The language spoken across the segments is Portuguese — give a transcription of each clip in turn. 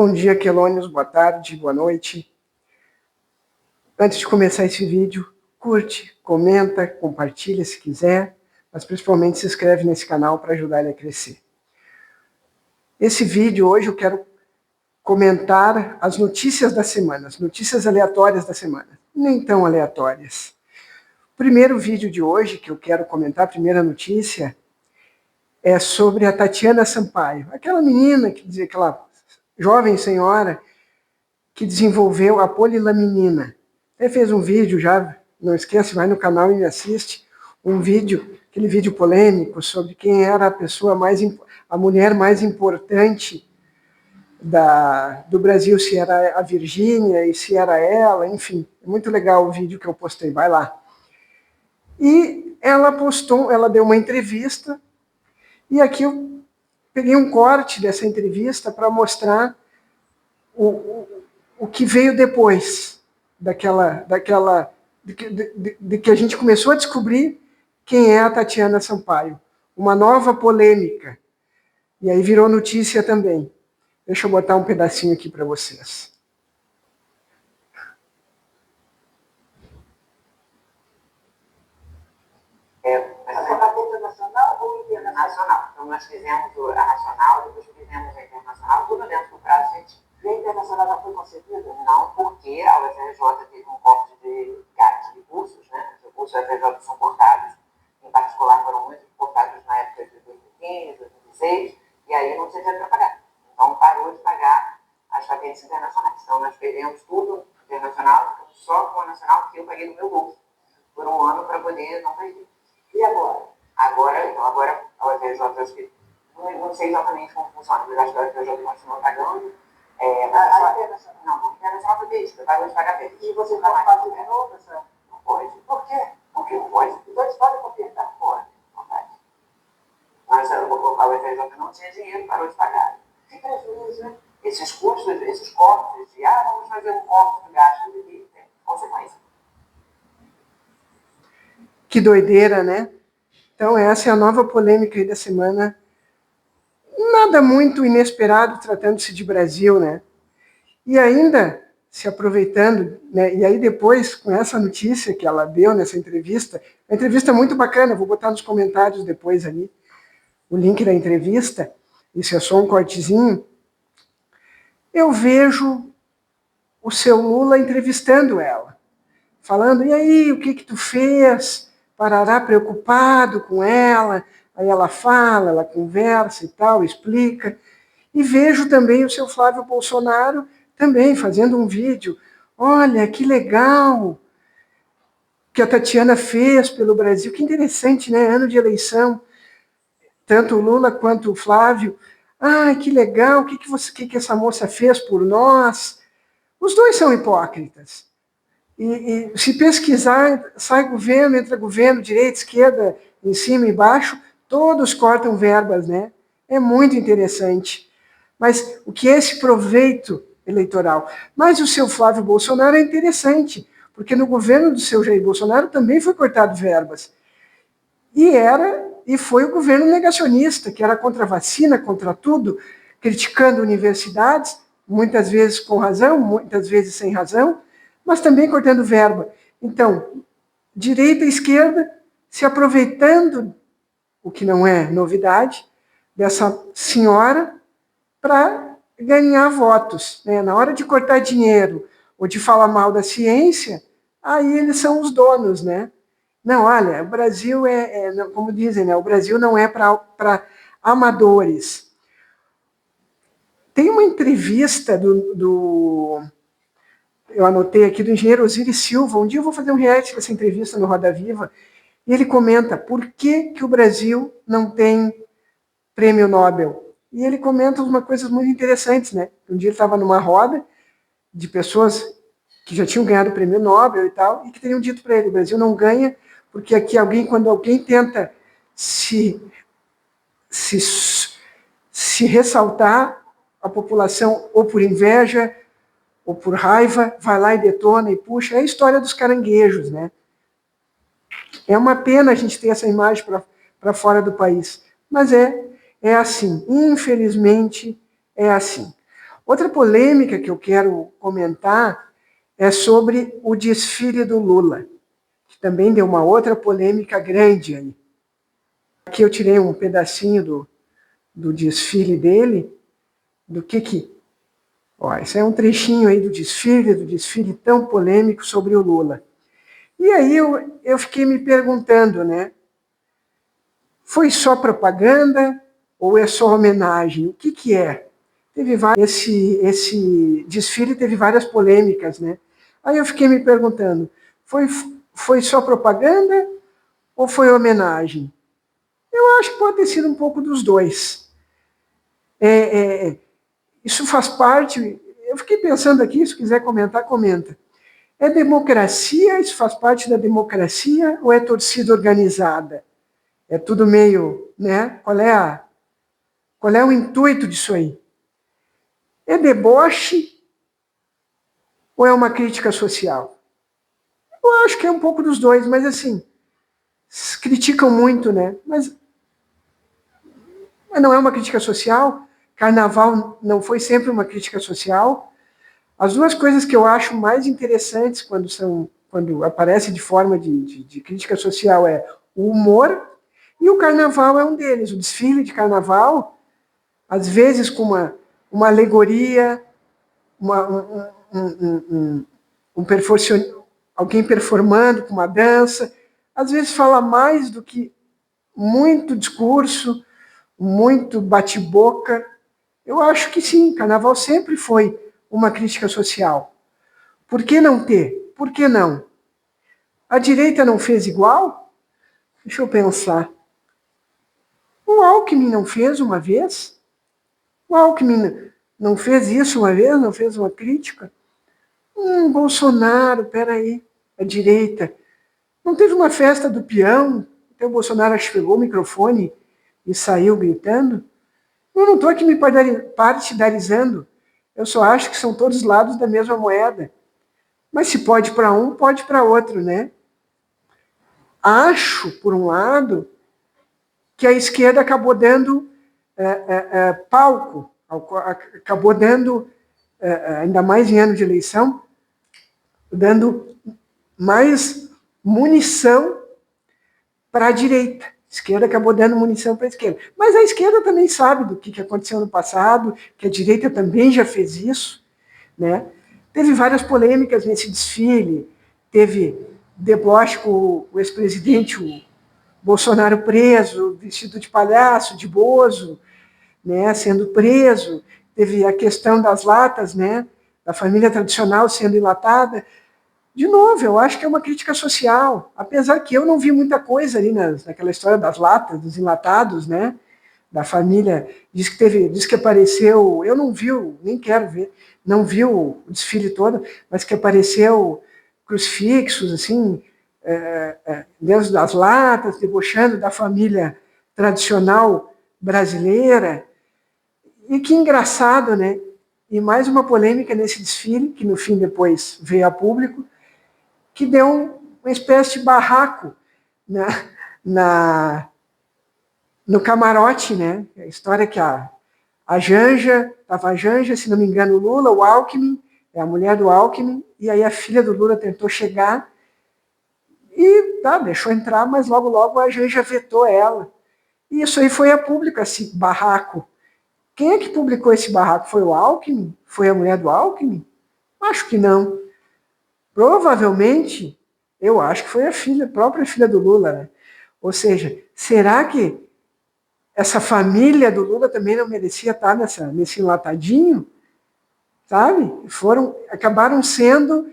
Bom dia, Quelônios, boa tarde, boa noite. Antes de começar esse vídeo, curte, comenta, compartilha se quiser, mas principalmente se inscreve nesse canal para ajudar ele a crescer. Esse vídeo hoje eu quero comentar as notícias da semana, as notícias aleatórias da semana, nem tão aleatórias. O primeiro vídeo de hoje que eu quero comentar, a primeira notícia, é sobre a Tatiana Sampaio, aquela menina, aquela jovem senhora que desenvolveu a polilaminina. Até fez um vídeo já, não esqueça, vai no canal e me assiste, aquele vídeo polêmico sobre quem era a mulher mais importante do Brasil, se era a Virgínia e se era ela, enfim, é muito legal o vídeo que eu postei, vai lá. E ela deu uma entrevista, e aqui eu peguei um corte dessa entrevista para mostrar o que veio depois de que a gente começou a descobrir quem é a Tatiana Sampaio. Uma nova polêmica. E aí virou notícia também. Deixa eu botar um pedacinho aqui para vocês. A patente nacional ou internacional? Então, nós fizemos a nacional, depois fizemos a internacional, tudo dentro do prazo, gente. E a internacional já foi concedida? Não, porque a UFRJ teve um corte de gastos de cursos, né? Os cursos da UFRJ são cortados, em particular, foram muito cortados na época de 2015, 2016, e aí não tinha dinheiro para pagar. Então, parou de pagar as patentes internacionais. Então, nós perdemos tudo internacional, só com a nacional que eu paguei no meu bolso, por um ano, para poder não perder. E agora? Agora a UFRJ, acho que não sei exatamente como funciona, mas acho que a UFRJ continua pagando. A internacional? Não, a internacional foi perdida, parou de pagar perdida. E vocês vão fazer de novo, essa? Não pode. Por quê? Por que não pode? Então eles podem completar. Pode, não pode. Mas a UFRJ não tinha dinheiro, parou de pagar. Que prejuízo, né? Esses custos, esses cortes de, vamos fazer um corte de gastos aqui, tem consequência. Que doideira, né? Então essa é a nova polêmica aí da semana. Nada muito inesperado tratando-se de Brasil, né? E ainda, se aproveitando, né? E aí depois, com essa notícia que ela deu nessa entrevista, a entrevista é muito bacana, vou botar nos comentários depois ali, o link da entrevista, isso é só um cortezinho. Eu vejo o seu Lula entrevistando ela, falando, e aí, o que tu fez? Parará preocupado com ela, aí ela fala, ela conversa e tal, explica. E vejo também o seu Flávio Bolsonaro também fazendo um vídeo. Olha, que legal que a Tatiana fez pelo Brasil. Que interessante, né? Ano de eleição. Tanto o Lula quanto o Flávio. Ah, que legal, o que essa moça fez por nós? Os dois são hipócritas. E se pesquisar, sai governo, entra governo, direita, esquerda, em cima e embaixo, todos cortam verbas, né? É muito interessante. Mas o que é esse proveito eleitoral? Mas o seu Flávio Bolsonaro é interessante, porque no governo do seu Jair Bolsonaro também foi cortado verbas. E foi o governo negacionista, que era contra a vacina, contra tudo, criticando universidades, muitas vezes com razão, muitas vezes sem razão, mas também cortando verba. Então, direita e esquerda se aproveitando, o que não é novidade, dessa senhora para ganhar votos. Né? Na hora de cortar dinheiro ou de falar mal da ciência, aí eles são os donos. Né? Não, olha, o Brasil como dizem, né? O Brasil não é para amadores. Tem uma entrevista eu anotei aqui, do engenheiro Osiris Silva. Um dia eu vou fazer um react dessa entrevista no Roda Viva, e ele comenta por que o Brasil não tem prêmio Nobel. E ele comenta umas coisas muito interessantes, né? Um dia ele estava numa roda de pessoas que já tinham ganhado o prêmio Nobel e tal, e que teriam dito para ele, o Brasil não ganha, porque aqui quando alguém tenta se ressaltar, a população, ou por inveja, ou por raiva, vai lá e detona e puxa. É a história dos caranguejos, né? É uma pena a gente ter essa imagem para fora do país, mas é assim. Infelizmente, é assim. Outra polêmica que eu quero comentar é sobre o desfile do Lula, que também deu uma outra polêmica grande aí. Aqui eu tirei um pedacinho do desfile dele, do que... Ó, esse é um trechinho aí do desfile tão polêmico sobre o Lula. E aí eu fiquei me perguntando, né? Foi só propaganda ou é só homenagem? O que é? Esse desfile teve várias polêmicas, né? Aí eu fiquei me perguntando, foi só propaganda ou foi homenagem? Eu acho que pode ter sido um pouco dos dois. Isso faz parte... Eu fiquei pensando aqui, se quiser comentar, comenta. É democracia? Isso faz parte da democracia ou é torcida organizada? É tudo meio, né? Qual é o intuito disso aí? É deboche ou é uma crítica social? Eu acho que é um pouco dos dois, mas assim, criticam muito, né? Mas não é uma crítica social. Carnaval não foi sempre uma crítica social. As duas coisas que eu acho mais interessantes quando aparece de forma de crítica social é o humor, e o carnaval é um deles. O desfile de carnaval, às vezes com uma alegoria, alguém performando com uma dança, às vezes fala mais do que muito discurso, muito bate-boca. Eu acho que sim, carnaval sempre foi uma crítica social. Por que não ter? Por que não? A direita não fez igual? Deixa eu pensar. O Alckmin não fez uma vez? O Alckmin não fez isso uma vez? Não fez uma crítica? Bolsonaro, peraí, a direita. Não teve uma festa do peão? Até o Bolsonaro pegou o microfone e saiu gritando? Eu não estou aqui me partidarizando. Eu só acho que são todos lados da mesma moeda. Mas se pode para um, pode para outro, né? Acho, por um lado, que a esquerda acabou dando palco, acabou dando, ainda mais em ano de eleição, dando mais munição para a direita. A esquerda acabou dando munição para a esquerda. Mas a esquerda também sabe do que aconteceu no passado, que a direita também já fez isso, né? Teve várias polêmicas nesse desfile, teve deboche com o ex-presidente, o Bolsonaro preso, vestido de palhaço, de bozo, né, sendo preso. Teve a questão das latas, né, da família tradicional sendo enlatada. De novo, eu acho que é uma crítica social, apesar que eu não vi muita coisa ali naquela história das latas, dos enlatados, né, da família. Diz que apareceu, eu não vi, nem quero ver, não vi o desfile todo, mas que apareceu crucifixos, assim, dentro das latas, debochando da família tradicional brasileira. E que engraçado, né? E mais uma polêmica nesse desfile, que no fim depois veio a público, que deu uma espécie de barraco no camarote, né? A história que a Janja, estava a Janja, se não me engano, o Lula, o Alckmin, é a mulher do Alckmin, e aí a filha do Lula tentou chegar e deixou entrar, mas logo, logo a Janja vetou ela. E isso aí foi a público, esse barraco. Quem é que publicou esse barraco? Foi o Alckmin? Foi a mulher do Alckmin? Acho que não. Provavelmente, eu acho que foi a própria filha do Lula, né? Ou seja, será que essa família do Lula também não merecia estar nesse enlatadinho? Sabe? Acabaram sendo,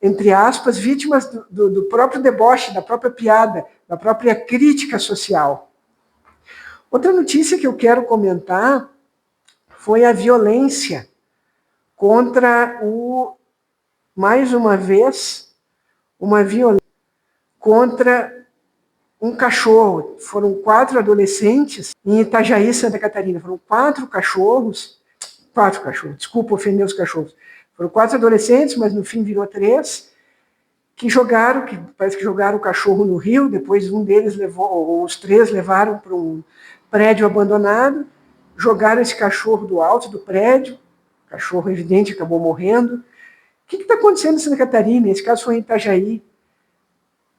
entre aspas, vítimas do próprio deboche, da própria piada, da própria crítica social. Outra notícia que eu quero comentar foi a violência contra mais uma vez, uma violência contra um cachorro. Foram 4 adolescentes em Itajaí, Santa Catarina. Foram 4 cachorros, desculpa ofender os cachorros. Foram 4 adolescentes, mas no fim virou 3, parece que jogaram o cachorro no rio, depois um deles levou, ou os 3 levaram para um prédio abandonado, jogaram esse cachorro do alto do prédio, o cachorro evidente acabou morrendo. O que está acontecendo em Santa Catarina? Esse caso foi em Itajaí.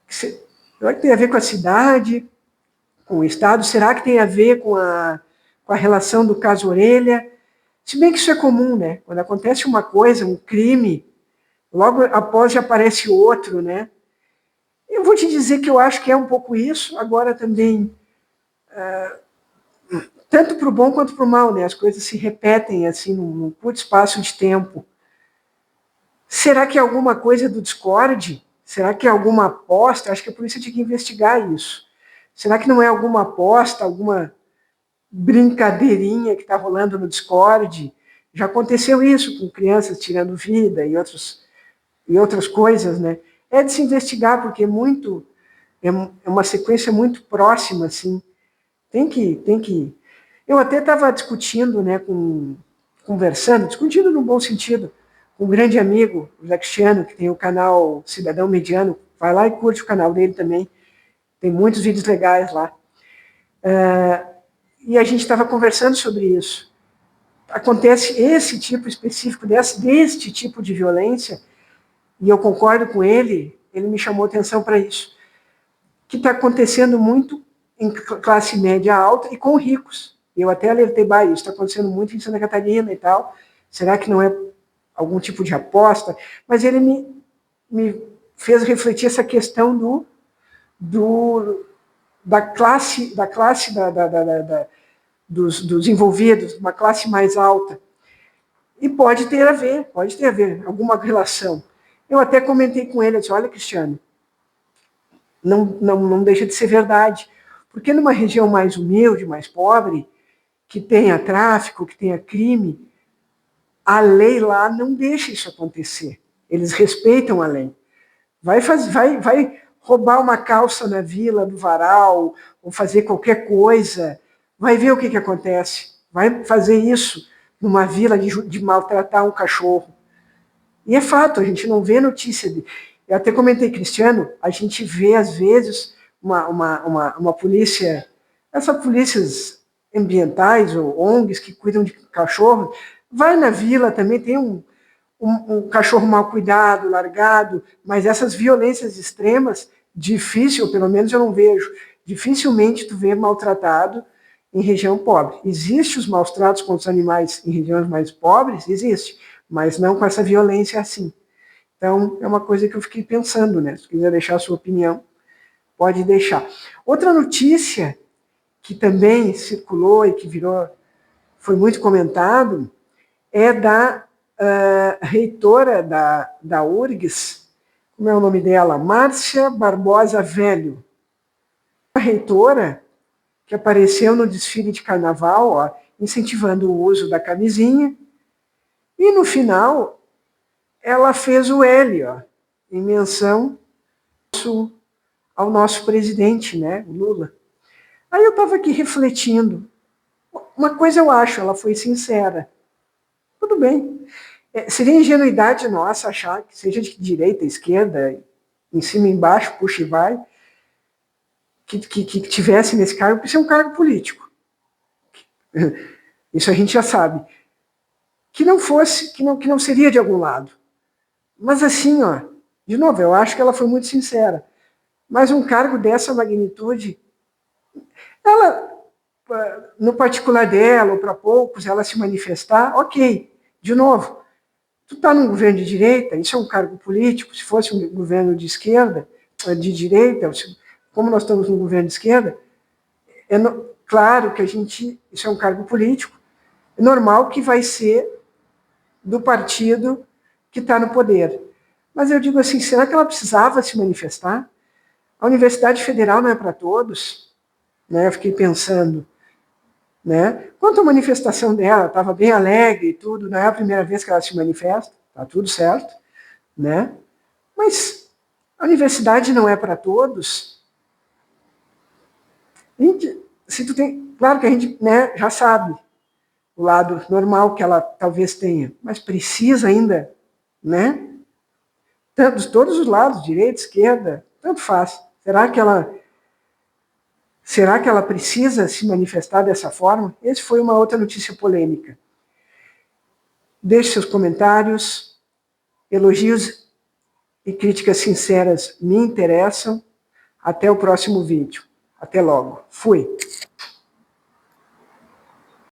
Será que tem a ver com a cidade, com o Estado? Será que tem a ver com a relação do caso Orelha? Se bem que isso é comum, né? Quando acontece uma coisa, um crime, logo após já aparece outro, né? Eu vou te dizer que eu acho que é um pouco isso, agora também, tanto para o bom quanto para o mal, né? As coisas se repetem assim num curto espaço de tempo. Será que é alguma coisa do Discord? Será que é alguma aposta? Acho que a polícia tinha que investigar isso. Será que não é alguma aposta, alguma brincadeirinha que está rolando no Discord? Já aconteceu isso com crianças tirando vida e outras coisas, né? É de se investigar, porque é uma sequência muito próxima, assim. Tem que. Eu até estava discutindo, né, discutindo no bom sentido, com um grande amigo, o Zé Cristiano, que tem o canal Cidadão Mediano. Vai lá e curte o canal dele também. Tem muitos vídeos legais lá. E a gente estava conversando sobre isso. Acontece esse tipo específico, deste tipo de violência, e eu concordo com ele me chamou atenção para isso, que está acontecendo muito em classe média alta e com ricos. Eu até alertei, isso está acontecendo muito em Santa Catarina e tal. Será que não é algum tipo de aposta? Mas ele me fez refletir essa questão da classe dos envolvidos, uma classe mais alta. E pode ter a ver, alguma relação. Eu até comentei com ele, eu disse, olha, Cristiano, não deixa de ser verdade. Porque numa região mais humilde, mais pobre, que tenha tráfico, que tenha crime, a lei lá não deixa isso acontecer. Eles respeitam a lei. Vai roubar uma calça na vila, do varal, ou fazer qualquer coisa, vai ver o que acontece. Vai fazer isso numa vila de maltratar um cachorro. E é fato, a gente não vê notícia de... Eu até comentei, Cristiano, a gente vê, às vezes, uma polícia, essas polícias ambientais ou ONGs que cuidam de cachorro, vai na vila também, tem um cachorro mal cuidado, largado, mas essas violências extremas, difícil, pelo menos eu não vejo, dificilmente tu vê maltratado em região pobre. Existem os maus tratos contra os animais em regiões mais pobres? Existe, mas não com essa violência assim. Então, é uma coisa que eu fiquei pensando, né? Se quiser deixar a sua opinião, pode deixar. Outra notícia que também circulou e que foi muito comentado, é da reitora da URGS, como é o nome dela? Márcia Barbosa Velho. A reitora que apareceu no desfile de carnaval, ó, incentivando o uso da camisinha, e no final ela fez o L, ó, em menção ao nosso presidente, né, Lula. Aí eu estava aqui refletindo. Uma coisa eu acho, ela foi sincera. Tudo bem. Seria ingenuidade nossa achar que seja de direita, esquerda, em cima e embaixo, puxa e vai, que tivesse nesse cargo, porque isso é um cargo político. Isso a gente já sabe. Que não fosse, que não seria de algum lado. Mas assim, ó, de novo, eu acho que ela foi muito sincera. Mas um cargo dessa magnitude, ela, no particular dela, ou para poucos, ela se manifestar, ok. De novo, tu está num governo de direita, isso é um cargo político, se fosse um governo de esquerda, de direita, como nós estamos num governo de esquerda, claro que isso é um cargo político, é normal que vai ser do partido que está no poder. Mas eu digo assim, será que ela precisava se manifestar? A Universidade Federal não é para todos? Né? Eu fiquei pensando. Né? Quanto à manifestação dela, estava bem alegre e tudo, não é a primeira vez que ela se manifesta, está tudo certo. Né? Mas a universidade não é para todos. Claro que a gente, né, já sabe o lado normal que ela talvez tenha, mas precisa ainda, né? Todos os lados, direita, esquerda, tanto faz. Será que ela Será que ela precisa se manifestar dessa forma? Essa foi uma outra notícia polêmica. Deixe seus comentários, elogios e críticas sinceras me interessam. Até o próximo vídeo. Até logo. Fui!